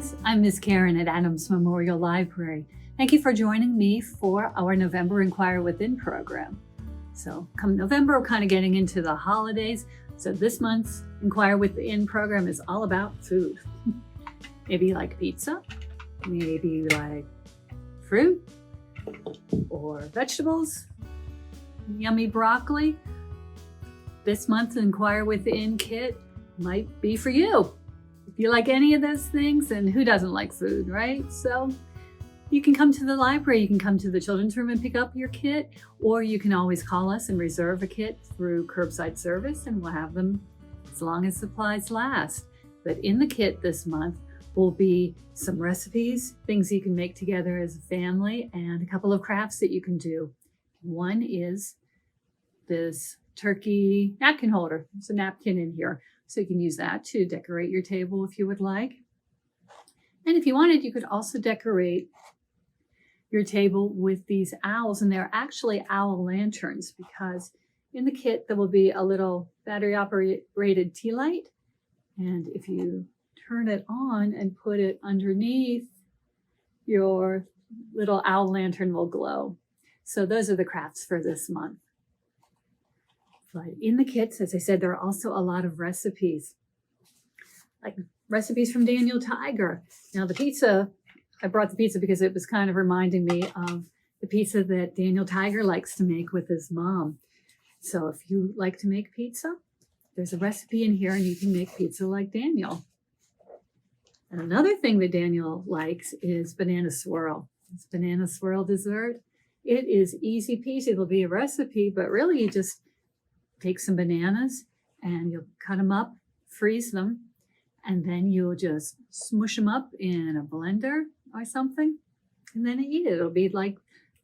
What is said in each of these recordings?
friends. I'm Miss Karen at Adams Memorial Library. Thank you for joining me for our November Inquire Within program. So come November, we're kind of getting into the holidays. So this month's Inquire Within program is all about food. Maybe you like pizza, maybe you like fruit or vegetables, yummy broccoli. This month's Inquire Within kit might be for you. If you like any of those things, and who doesn't like food, right? So you can come to the library, you can come to the children's room and pick up your kit, or you can always call us and reserve a kit through curbside service, and we'll have them as long as supplies last. But in the kit this month will be some recipes, things you can make together as a family, and a couple of crafts that you can do. One is this turkey napkin holder. There's a napkin in here, so you can use that to decorate your table if you would like. And if you wanted, you could also decorate your table with these owls, and they're actually owl lanterns, because in the kit there will be a little battery operated tea light, and if you turn it on and put it underneath, your little owl lantern will glow. So those are the crafts for this month. But in the kits, as I said, there are also a lot of recipes, like recipes from Daniel Tiger. Now the pizza, I brought the pizza because it was kind of reminding me of the pizza that Daniel Tiger likes to make with his mom. So if you like to make pizza, there's a recipe in here and you can make pizza like Daniel. And another thing that Daniel likes is banana swirl. It's banana swirl dessert. It is easy peasy. It'll be a recipe, but really you just take some bananas and you'll cut them up, freeze them, and then you'll just smush them up in a blender or something, and then eat it. It'll be like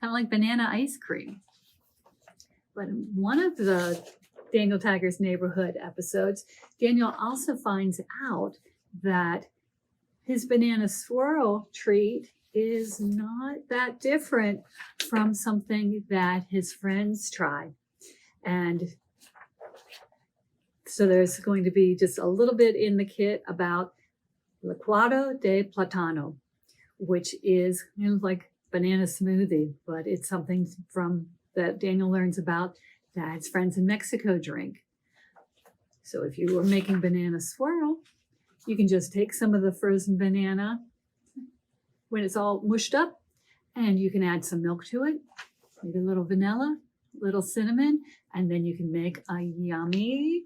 kind of like banana ice cream. But in one of the Daniel Tiger's Neighborhood episodes, Daniel also finds out that his banana swirl treat is not that different from something that his friends tried. And so there's going to be just a little bit in the kit about licuado de platano, which is kind of like banana smoothie, but it's something from that Daniel learns about that his friends in Mexico drink. So if you were making banana swirl, you can just take some of the frozen banana when it's all mushed up, and you can add some milk to it, maybe a little vanilla, a little cinnamon, and then you can make a yummy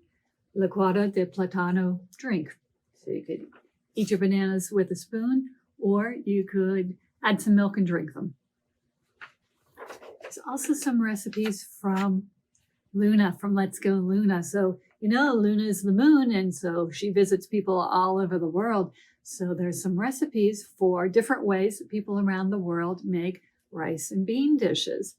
licuado de platano drink. So you could eat your bananas with a spoon, or you could add some milk and drink them. There's also some recipes from Luna, from Let's Go Luna. So, you know, Luna is the moon, and so she visits people all over the world. So there's some recipes for different ways that people around the world make rice and bean dishes.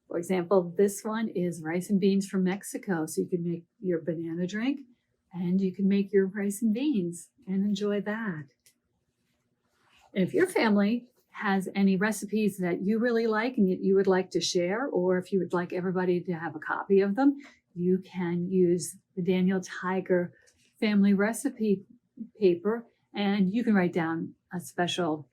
For example, this one is rice and beans from Mexico. So you can make your banana drink and you can make your rice and beans and enjoy that. And if your family has any recipes that you really like and you would like to share, or if you would like everybody to have a copy of them, you can use the Daniel Tiger family recipe paper, and you can write down a special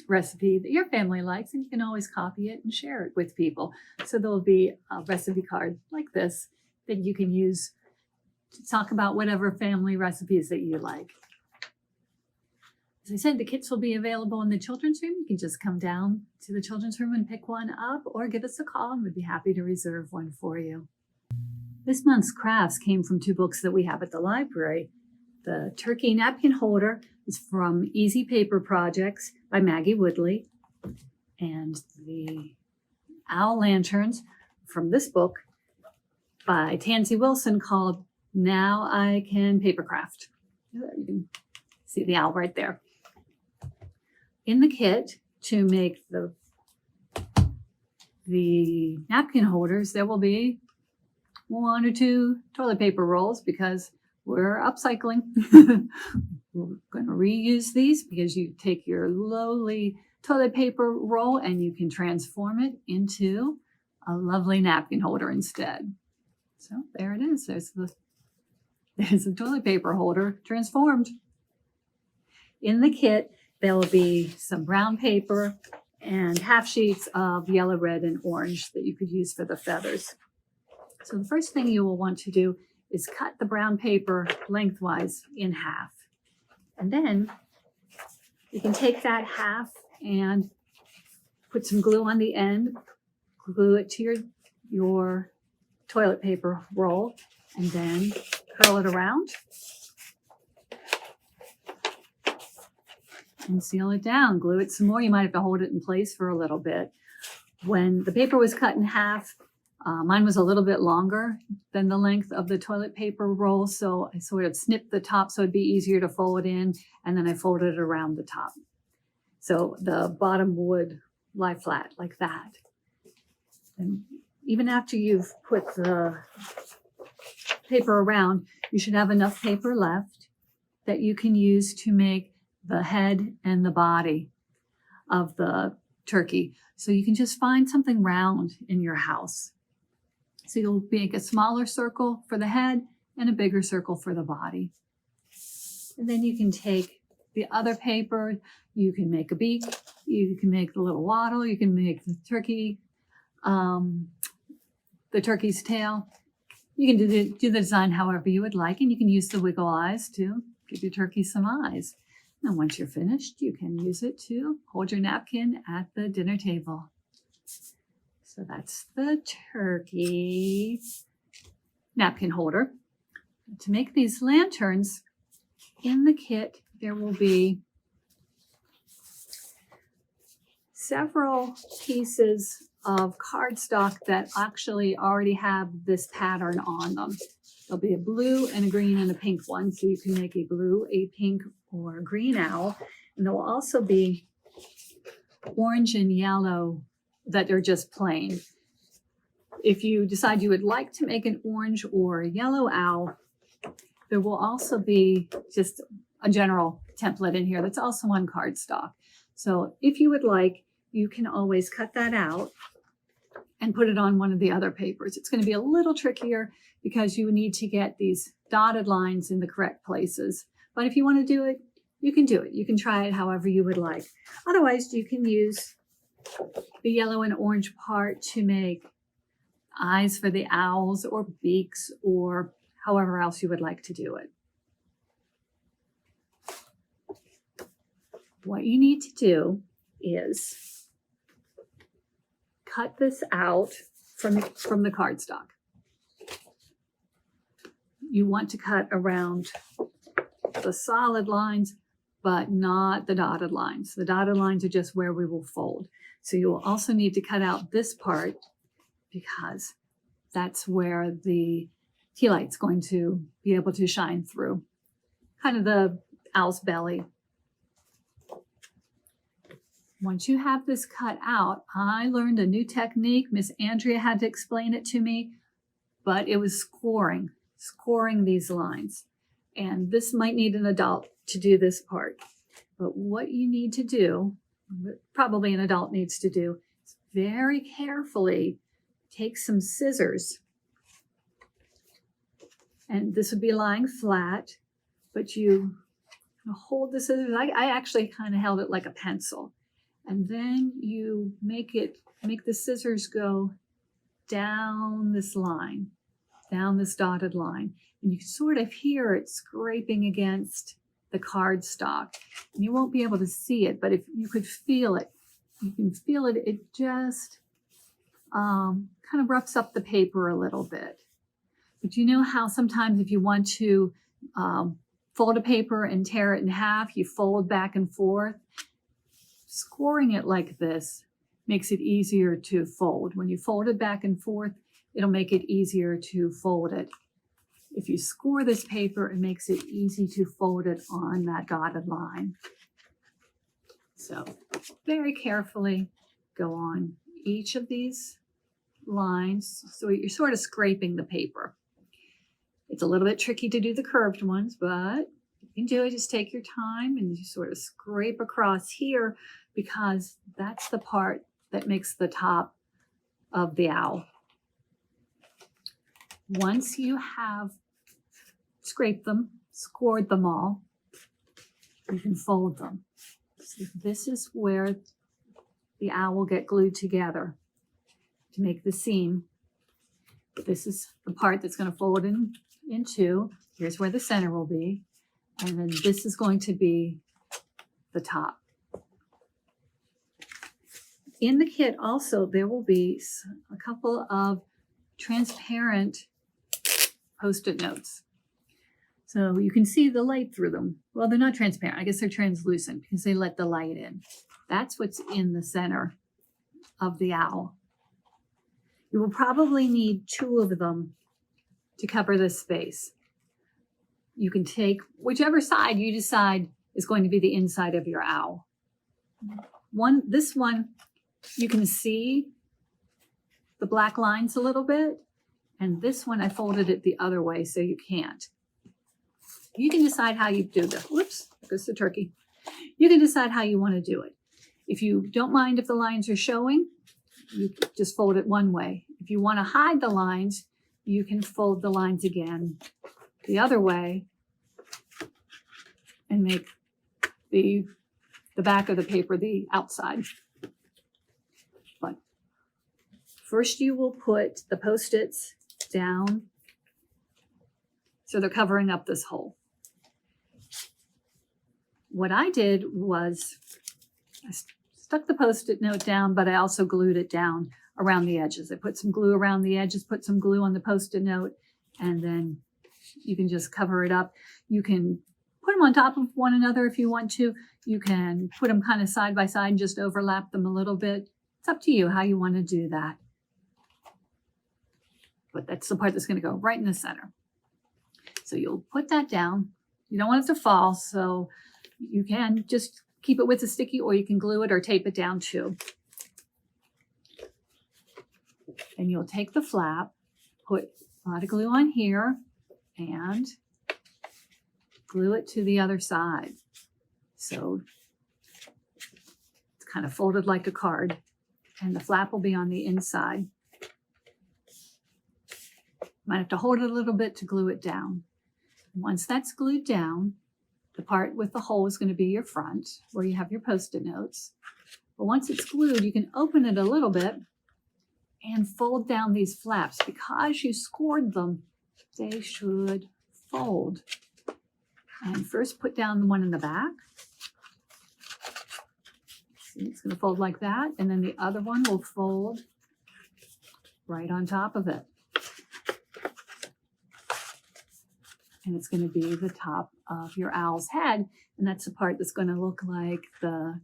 recipe that your family likes, and you can always copy it and share it with people. So there'll be a recipe card like this that you can use to talk about whatever family recipes that you like. As I said, the kits will be available in the children's room. You can just come down to the children's room and pick one up, or give us a call and we'd be happy to reserve one for you. This month's crafts came from two books that we have at the library. The Turkey Napkin Holder is from Easy Paper Projects by Maggie Woodley, and the Owl Lanterns from this book by Tansy Wilson, called Now I Can Papercraft. You can see the owl right there. In the kit to make the napkin holders, there will be 1 or 2 toilet paper rolls, because we're upcycling. We're going to reuse these, because you take your lowly toilet paper roll and you can transform it into a lovely napkin holder instead. So there it is. There's a toilet paper holder transformed. In the kit, there will be some brown paper and half sheets of yellow, red, and orange that you could use for the feathers. So the first thing you will want to do is cut the brown paper lengthwise in half. And then you can take that half and put some glue on the end, glue it to your toilet paper roll, and then curl it around and seal it down. Glue it some more. You might have to hold it in place for a little bit. When the paper was cut in half, mine was a little bit longer than the length of the toilet paper roll, so I sort of snipped the top so it'd be easier to fold in, and then I folded it around the top. So the bottom would lie flat like that. And even after you've put the paper around, you should have enough paper left that you can use to make the head and the body of the turkey. So you can just find something round in your house. So you'll make a smaller circle for the head and a bigger circle for the body. And then you can take the other paper, you can make a beak, you can make the little waddle, you can make the turkey, the turkey's tail. You can do the design however you would like, and you can use the wiggle eyes to give your turkey some eyes. And once you're finished, you can use it to hold your napkin at the dinner table. So that's the turkey napkin holder. To make these lanterns, in the kit, there will be several pieces of cardstock that actually already have this pattern on them. There'll be a blue and a green and a pink one, so you can make a blue, a pink, or a green owl. And there will also be orange and yellow that are just plain. If you decide you would like to make an orange or a yellow owl, there will also be just a general template in here that's also on cardstock. So if you would like, you can always cut that out and put it on one of the other papers. It's going to be a little trickier because you need to get these dotted lines in the correct places. But if you want to do it, you can do it. You can try it however you would like. Otherwise, you can use the yellow and orange part to make eyes for the owls or beaks or however else you would like to do it. What you need to do is cut this out from the cardstock. You want to cut around the solid lines, but not the dotted lines. The dotted lines are just where we will fold. So you will also need to cut out this part because that's where the tea light's going to be able to shine through. Kind of the owl's belly. Once you have this cut out, I learned a new technique. Miss Andrea had to explain it to me, but it was scoring these lines. And this might need an adult to do this part. But what you need to do, probably an adult needs to do, is very carefully take some scissors. And this would be lying flat, but you hold the scissors. I actually kind of held it like a pencil. And then you make the scissors go down this line, down this dotted line. And you can sort of hear it scraping against the cardstock. And you won't be able to see it, but if you could feel it, you can feel it. It just kind of roughs up the paper a little bit. But you know how sometimes if you want to fold a paper and tear it in half, you fold back and forth? Scoring it like this makes it easier to fold. When you fold it back and forth, it'll make it easier to fold it. If you score this paper, it makes it easy to fold it on that dotted line. So very carefully go on each of these lines. So you're sort of scraping the paper. It's a little bit tricky to do the curved ones, but you can do it. Just take your time and you sort of scrape across here because that's the part that makes the top of the owl. Once you have scraped them, scored them all, you can fold them. So this is where the owl will get glued together to make the seam. This is the part that's going to fold in two. Here's where the center will be. And then this is going to be the top. In the kit also, there will be a couple of transparent Post-it notes. So you can see the light through them. Well, they're not transparent. I guess they're translucent because they let the light in. That's what's in the center of the owl. You will probably need 2 of them to cover this space. You can take whichever side you decide is going to be the inside of your owl. This one, you can see the black lines a little bit. And this one, I folded it the other way so you can't. You can decide how you do this. Whoops, there goes the turkey. You can decide how you want to do it. If you don't mind if the lines are showing, you just fold it one way. If you want to hide the lines, you can fold the lines again the other way and make the back of the paper the outside. But first you will put the Post-its down so they're covering up this hole. What I did was I stuck the Post-it note down, but I also glued it down around the edges. I put some glue around the edges, put some glue on the Post-it note, and then you can just cover it up. You can put them on top of one another if you want to. You can put them kind of side by side and just overlap them a little bit. It's up to you how you want to do that. But that's the part that's going to go right in the center. So you'll put that down. You don't want it to fall, so you can just keep it with a sticky, or you can glue it or tape it down too. And you'll take the flap, put a lot of glue on here, and glue it to the other side. So it's kind of folded like a card, and the flap will be on the inside. Might have to hold it a little bit to glue it down. Once that's glued down, the part with the hole is going to be your front, where you have your Post-it notes. But once it's glued, you can open it a little bit and fold down these flaps. Because you scored them, they should fold. And first put down the one in the back. See, it's going to fold like that, and then the other one will fold right on top of it. And it's going to be the top of your owl's head. And that's the part that's going to look like the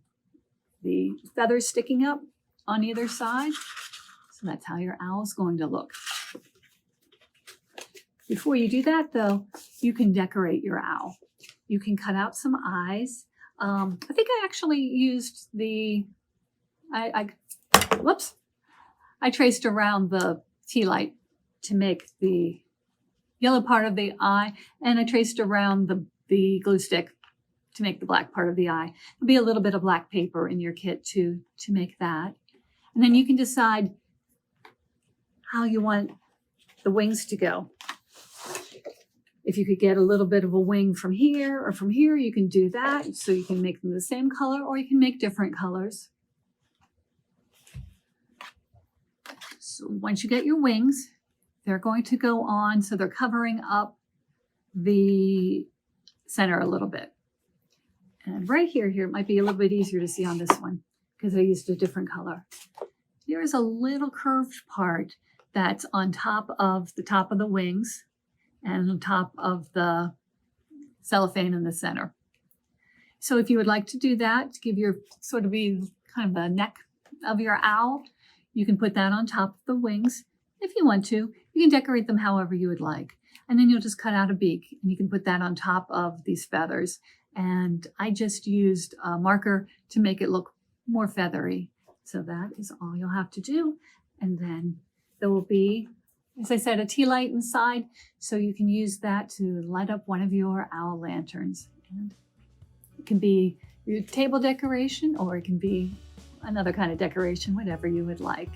feathers sticking up on either side. So that's how your owl is going to look. Before you do that, though, you can decorate your owl. You can cut out some eyes. I think I actually used I traced around the tea light to make the yellow part of the eye, and I traced around the glue stick to make the black part of the eye. There'll be a little bit of black paper in your kit to make that. And then you can decide how you want the wings to go. If you could get a little bit of a wing from here or from here, you can do that. So you can make them the same color, or you can make different colors. So once you get your wings, they're going to go on, so they're covering up the center a little bit. And right here, it might be a little bit easier to see on this one because I used a different color. There is a little curved part that's on top of the wings and on top of the cellophane in the center. So if you would like to do that, to give your sort of be kind of the neck of your owl, you can put that on top of the wings. If you want to, you can decorate them however you would like. And then you'll just cut out a beak, and you can put that on top of these feathers. And I just used a marker to make it look more feathery. So that is all you'll have to do. And then there will be, as I said, a tea light inside, so you can use that to light up one of your owl lanterns. And it can be your table decoration, or it can be another kind of decoration, whatever you would like.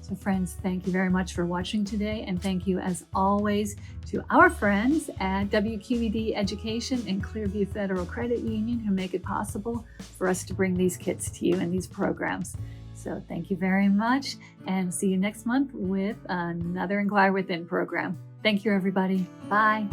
So friends, thank you very much for watching today. And thank you as always to our friends at WQED Education and Clearview Federal Credit Union who make it possible for us to bring these kits to you and these programs. So thank you very much, and see you next month with another Inquire Within program. Thank you, everybody. Bye.